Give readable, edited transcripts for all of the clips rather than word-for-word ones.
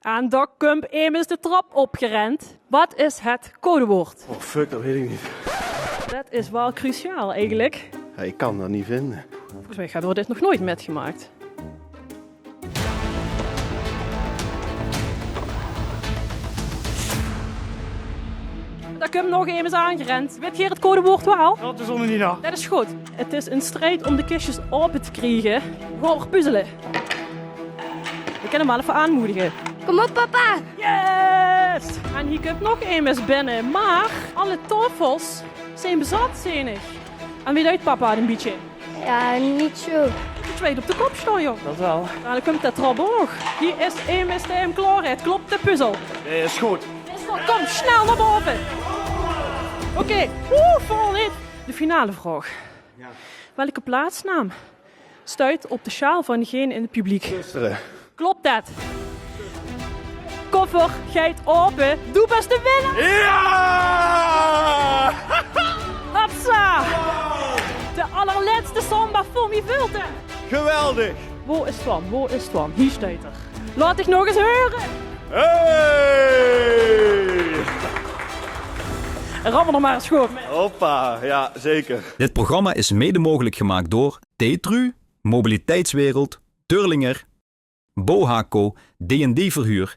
En Doc Kump is de trap opgerend. Wat is het codewoord? Oh fuck, dat weet ik niet. Dat is wel cruciaal eigenlijk. Ja, ik kan dat niet vinden. Volgens mij hebben we dit nog nooit metgemaakt. Doc Kump nog eens aangerend. Weet je het codewoord wel? Dat is onder Nina. Dat is goed. Het is een strijd om de kistjes open te krijgen. We gaan puzzelen. We kunnen hem wel even aanmoedigen. Kom op, papa. Yes! En hier komt nog eens binnen. Maar alle tafels zijn bezat, zenig. En weet uit papa een beetje. Ja, niet zo. Je tweede op de kop staan, joh. Dat wel. En dan komt dat trap ook nog. Hier is Emis de hem klaar. Het klopt de puzzel. Is goed. Kom, snel naar boven. Oké, vol in. De finale vraag. Ja. Welke plaatsnaam stuit op de sjaal van degene in het publiek? Gisteren. Klopt dat? Koffer, geit open. Doe best de winnaar. Ja! Hopsa! De allerlaatste samba voor me vult. Geweldig. Waar is Twan? Waar is Twan? Hier staat er. Laat ik nog eens horen. Hey! Rammen er maar eens goed mee. Hoppa, ja zeker. Dit programma is mede mogelijk gemaakt door Tetru, Mobiliteitswereld, Turlinger, Bohaco, D&D Verhuur,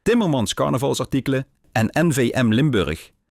Timmermans Carnavalsartikelen en NVM Limburg.